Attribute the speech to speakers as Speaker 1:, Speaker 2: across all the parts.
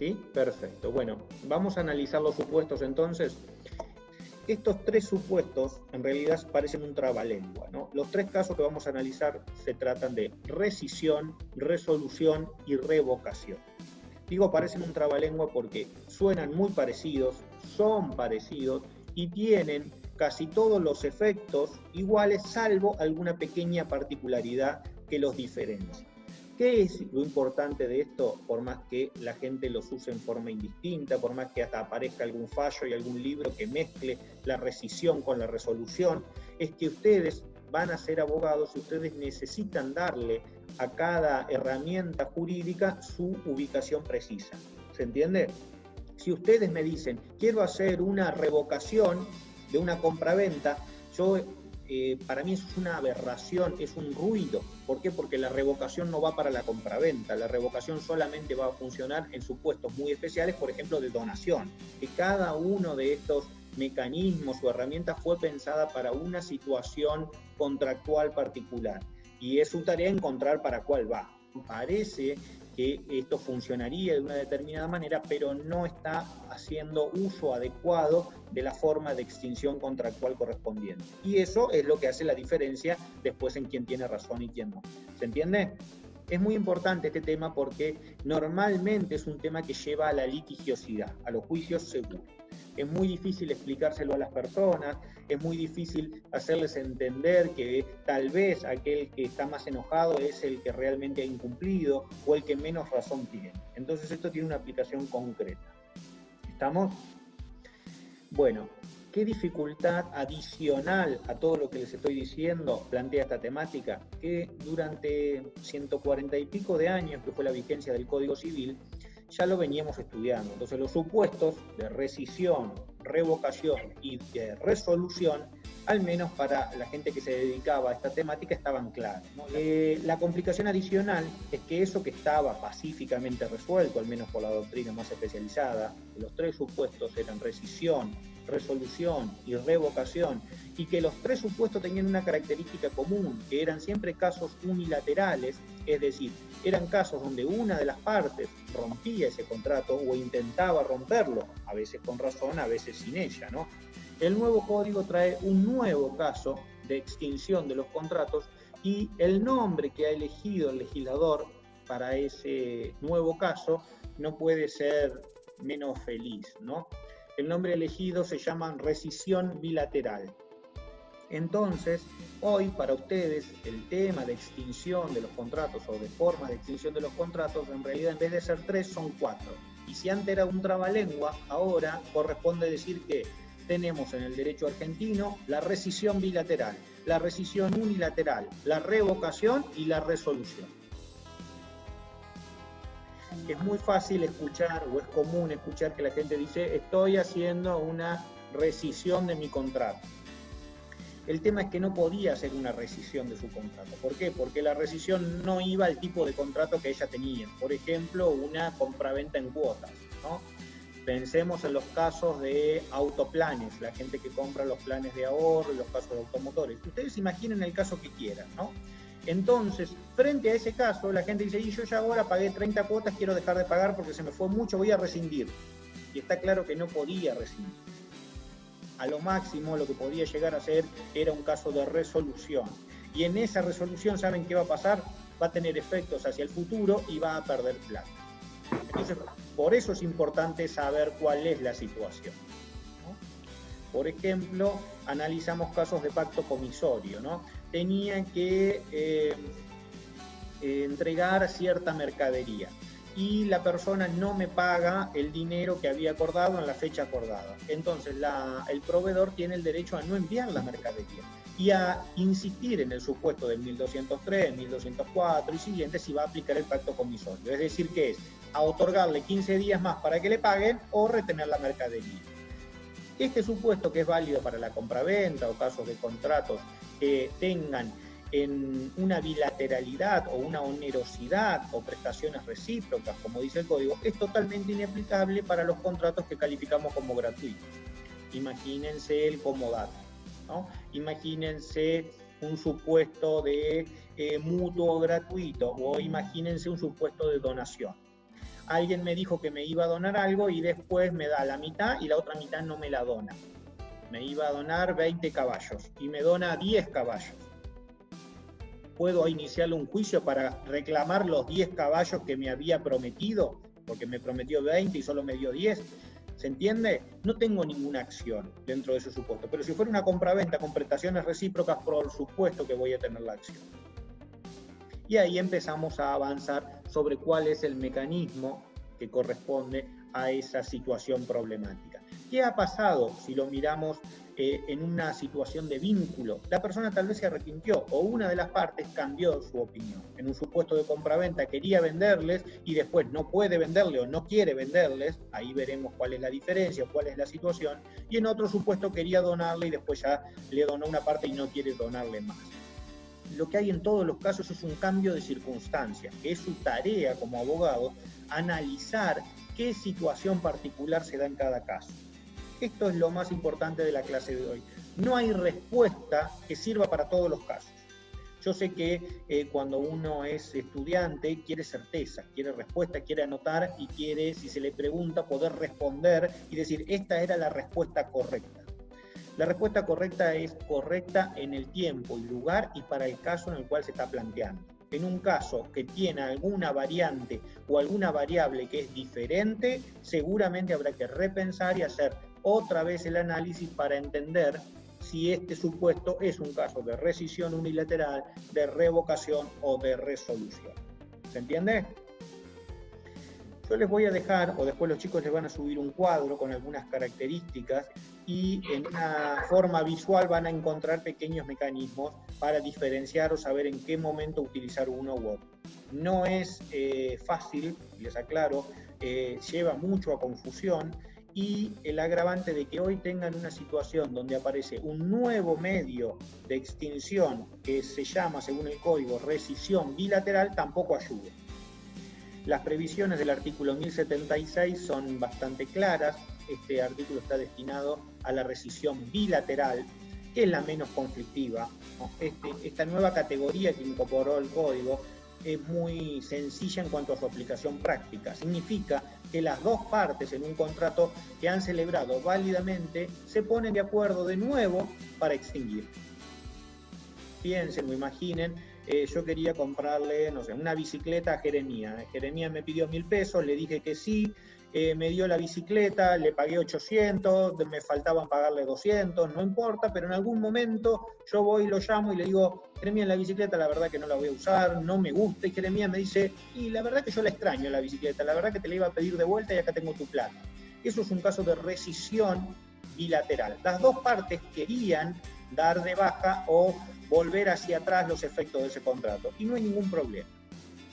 Speaker 1: ¿Sí? Perfecto. Bueno, vamos a analizar los supuestos entonces. Estos tres supuestos en realidad parecen un trabalengua, ¿no? Los tres casos que vamos a analizar se tratan de rescisión, resolución y revocación. Digo parecen un trabalengua porque suenan muy parecidos, son parecidos y tienen casi todos los efectos iguales, salvo alguna pequeña particularidad que los diferencia. ¿Qué es lo importante de esto? Por más que la gente los use en forma indistinta, por más que hasta aparezca algún fallo y algún libro que mezcle la rescisión con la resolución, es que ustedes van a ser abogados y ustedes necesitan darle a cada herramienta jurídica su ubicación precisa. ¿Se entiende? Si ustedes me dicen, quiero hacer una revocación de una compraventa, para mí eso es una aberración, es un ruido. ¿Por qué? Porque la revocación no va para la compraventa, la revocación solamente va a funcionar en supuestos muy especiales, por ejemplo, de donación, que cada uno de estos mecanismos o herramientas fue pensada para una situación contractual particular, y es su tarea encontrar para cuál va. Parece que esto funcionaría de una determinada manera, pero no está haciendo uso adecuado de la forma de extinción contractual correspondiente. Y eso es lo que hace la diferencia después en quién tiene razón y quién no. ¿Se entiende? Es muy importante este tema porque normalmente es un tema que lleva a la litigiosidad, a los juicios seguros. Es muy difícil explicárselo a las personas, es muy difícil hacerles entender que tal vez aquel que está más enojado es el que realmente ha incumplido o el que menos razón tiene. Entonces esto tiene una aplicación concreta. ¿Estamos? Bueno, ¿qué dificultad adicional a todo lo que les estoy diciendo plantea esta temática? Que durante 140 y pico de años que fue la vigencia del Código Civil, ya lo veníamos estudiando. Entonces los supuestos de rescisión, revocación y de resolución, al menos para la gente que se dedicaba a esta temática, estaban claros, ¿no? La complicación adicional es que eso que estaba pacíficamente resuelto, al menos por la doctrina más especializada, que los tres supuestos eran rescisión, resolución y revocación, y que los tres supuestos tenían una característica común, que eran siempre casos unilaterales, es decir, eran casos donde una de las partes rompía ese contrato o intentaba romperlo, a veces con razón, a veces sin ella, ¿no? El nuevo código trae un nuevo caso de extinción de los contratos y el nombre que ha elegido el legislador para ese nuevo caso no puede ser menos feliz, ¿no? El nombre elegido se llama rescisión bilateral. Entonces, hoy para ustedes el tema de extinción de los contratos o de formas de extinción de los contratos, en realidad en vez de ser 3 son 4. Y si antes era un trabalengua, ahora corresponde decir que tenemos en el derecho argentino la rescisión bilateral, la rescisión unilateral, la revocación y la resolución. Es muy fácil escuchar, o es común escuchar que la gente dice, estoy haciendo una rescisión de mi contrato. El tema es que no podía hacer una rescisión de su contrato. ¿Por qué? Porque la rescisión no iba al tipo de contrato que ella tenía. Por ejemplo, una compraventa en cuotas, ¿no? Pensemos en los casos de autoplanes, la gente que compra los planes de ahorro y los casos de automotores. Ustedes imaginen el caso que quieran, ¿no? Entonces, frente a ese caso, la gente dice, y yo ya ahora pagué 30 cuotas, quiero dejar de pagar porque se me fue mucho, voy a rescindir. Y está claro que no podía rescindir. A lo máximo lo que podía llegar a ser era un caso de resolución. Y en esa resolución, ¿saben qué va a pasar? Va a tener efectos hacia el futuro y va a perder plata. Entonces, por eso es importante saber cuál es la situación, ¿no? Por ejemplo, analizamos casos de pacto comisorio, ¿no? Tenían que entregar cierta mercadería y la persona no me paga el dinero que había acordado en la fecha acordada. Entonces el proveedor tiene el derecho a no enviar la mercadería y a insistir en el supuesto del 1203, 1204 y siguientes si va a aplicar el pacto comisorio. Es decir, que es a otorgarle 15 días más para que le paguen o retener la mercadería. Este supuesto, que es válido para la compraventa o casos de contratos que tengan en una bilateralidad o una onerosidad o prestaciones recíprocas, como dice el código, es totalmente inaplicable para los contratos que calificamos como gratuitos. Imagínense el comodato, ¿no? Imagínense un supuesto de mutuo gratuito o imagínense un supuesto de donación. alguien me dijo que me iba a donar algo y después me da la mitad y la otra mitad no me la dona. Me iba a donar 20 caballos y me dona 10 caballos. ¿Puedo iniciar un juicio para reclamar los 10 caballos que me había prometido? Porque me prometió 20 y solo me dio 10. ¿Se entiende? No tengo ninguna acción dentro de ese supuesto. Pero si fuera una compraventa con prestaciones recíprocas, por supuesto que voy a tener la acción. Y ahí empezamos a avanzar sobre cuál es el mecanismo que corresponde a esa situación problemática. ¿Qué ha pasado si lo miramos en una situación de vínculo? La persona tal vez se arrepintió o una de las partes cambió su opinión. En un supuesto de compraventa quería venderles y después no puede venderle o no quiere venderles, ahí veremos cuál es la diferencia, cuál es la situación, y en otro supuesto quería donarle y después ya le donó una parte y no quiere donarle más. Lo que hay en todos los casos es un cambio de circunstancias, que es su tarea como abogado analizar qué situación particular se da en cada caso. Esto es lo más importante de la clase de hoy. No hay respuesta que sirva para todos los casos. Yo sé que cuando uno es estudiante quiere certeza, quiere respuesta, quiere anotar y quiere, si se le pregunta, poder responder y decir, esta era la respuesta correcta. La respuesta correcta es correcta en el tiempo y lugar y para el caso en el cual se está planteando. En un caso que tiene alguna variante o alguna variable que es diferente, seguramente habrá que repensar y hacer otra vez el análisis para entender si este supuesto es un caso de rescisión unilateral, de revocación o de resolución. ¿Se entiende? Yo les voy a dejar, o después los chicos les van a subir un cuadro con algunas características y en una forma visual van a encontrar pequeños mecanismos para diferenciar o saber en qué momento utilizar uno u otro. No es fácil, les aclaro, lleva mucho a confusión y el agravante de que hoy tengan una situación donde aparece un nuevo medio de extinción que se llama, según el código, rescisión bilateral, tampoco ayuda. Las previsiones del artículo 1076 son bastante claras. Este artículo está destinado a la rescisión bilateral, que es la menos conflictiva. Esta nueva categoría que incorporó el código es muy sencilla en cuanto a su aplicación práctica. Significa que las dos partes en un contrato que han celebrado válidamente se ponen de acuerdo de nuevo para extinguir. Piensen o imaginen, yo quería comprarle, no sé, una bicicleta a Jeremías. Jeremías me pidió 1.000 pesos, le dije que sí, me dio la bicicleta, le pagué 800, me faltaban pagarle 200, no importa, pero en algún momento yo voy y lo llamo y le digo, Jeremías, la bicicleta la verdad que no la voy a usar, no me gusta, y Jeremías me dice, y la verdad que yo la extraño la bicicleta, la verdad que te la iba a pedir de vuelta y acá tengo tu plata. Eso es un caso de rescisión bilateral. Las dos partes querían dar de baja o volver hacia atrás los efectos de ese contrato y no hay ningún problema.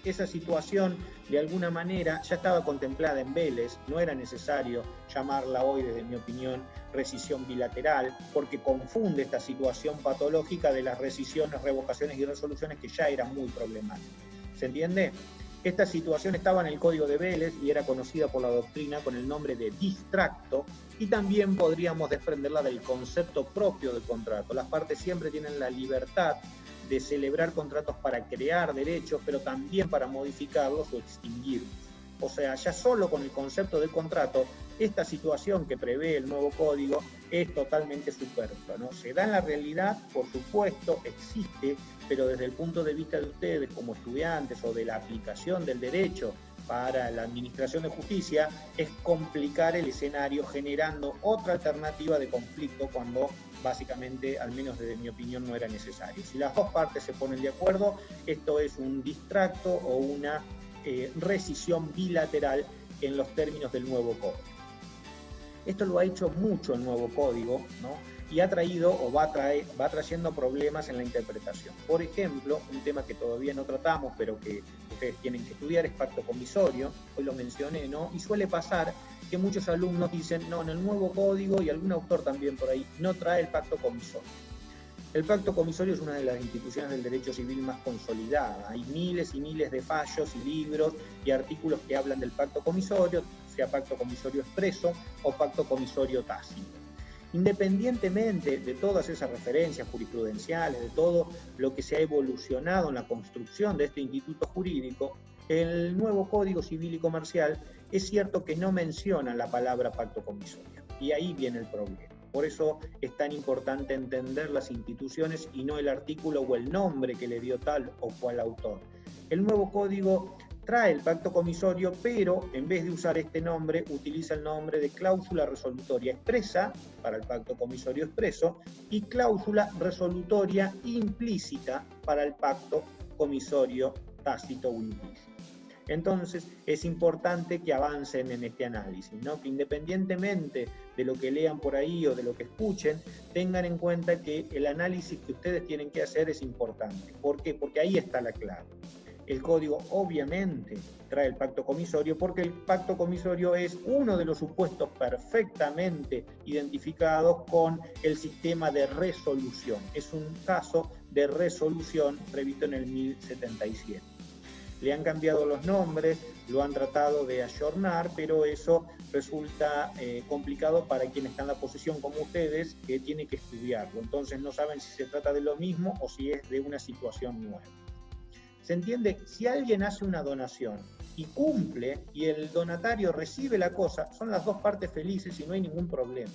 Speaker 1: Esa situación de alguna manera ya estaba contemplada en Vélez, no era necesario llamarla hoy, desde mi opinión, rescisión bilateral, porque confunde esta situación patológica de las rescisiones, revocaciones y resoluciones que ya eran muy problemáticas. ¿Se entiende? Esta situación estaba en el Código de Vélez y era conocida por la doctrina con el nombre de distracto, y también podríamos desprenderla del concepto propio del contrato. Las partes siempre tienen la libertad de celebrar contratos para crear derechos, pero también para modificarlos o extinguirlos. O sea, ya solo con el concepto del contrato, esta situación que prevé el nuevo código es totalmente superflua, ¿no? Se da en la realidad, por supuesto, existe, pero desde el punto de vista de ustedes como estudiantes o de la aplicación del derecho para la administración de justicia, es complicar el escenario generando otra alternativa de conflicto cuando básicamente, al menos desde mi opinión, no era necesario. Si las dos partes se ponen de acuerdo, esto es un distracto o una rescisión bilateral en los términos del nuevo código. Esto lo ha hecho mucho el nuevo código, ¿no? Y ha traído o va trayendo problemas en la interpretación. Por ejemplo, un tema que todavía no tratamos, pero que ustedes tienen que estudiar, es pacto comisorio. Hoy lo mencioné, ¿no? Y suele pasar que muchos alumnos dicen, no, en el nuevo código, y algún autor también por ahí, no trae el pacto comisorio. El pacto comisorio es una de las instituciones del derecho civil más consolidada. Hay miles y miles de fallos y libros y artículos que hablan del pacto comisorio, sea pacto comisorio expreso o pacto comisorio tácito. Independientemente de todas esas referencias jurisprudenciales, de todo lo que se ha evolucionado en la construcción de este instituto jurídico, El nuevo Código Civil y Comercial es cierto que no menciona la palabra pacto comisorio, y ahí viene el problema. Por eso es tan importante entender las instituciones y no el artículo o el nombre que le dio tal o cual autor. El nuevo código trae el pacto comisorio, pero en vez de usar este nombre, utiliza el nombre de cláusula resolutoria expresa para el pacto comisorio expreso y cláusula resolutoria implícita para el pacto comisorio tácito o implícito. Entonces, es importante que avancen en este análisis, ¿no? Que independientemente de lo que lean por ahí o de lo que escuchen, tengan en cuenta que el análisis que ustedes tienen que hacer es importante. ¿Por qué? Porque ahí está la clave. El código obviamente trae el pacto comisorio porque el pacto comisorio es uno de los supuestos perfectamente identificados con el sistema de resolución. Es un caso de resolución previsto en el 1077. Le han cambiado los nombres, lo han tratado de ayornar, pero eso resulta complicado para quien está en la posición como ustedes, que tiene que estudiarlo. Entonces no saben si se trata de lo mismo o si es de una situación nueva. ¿Se entiende? Si alguien hace una donación y cumple y el donatario recibe la cosa, son las dos partes felices y no hay ningún problema.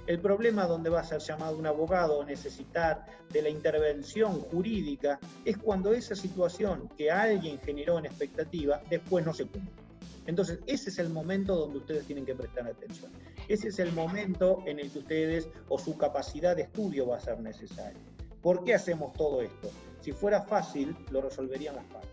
Speaker 1: El problema donde va a ser llamado un abogado o necesitar de la intervención jurídica es cuando esa situación que alguien generó en expectativa después no se cumple. Entonces, ese es el momento donde ustedes tienen que prestar atención. Ese es el momento en el que ustedes o su capacidad de estudio va a ser necesaria. ¿Por qué hacemos todo esto? Si fuera fácil, lo resolveríamos fácil.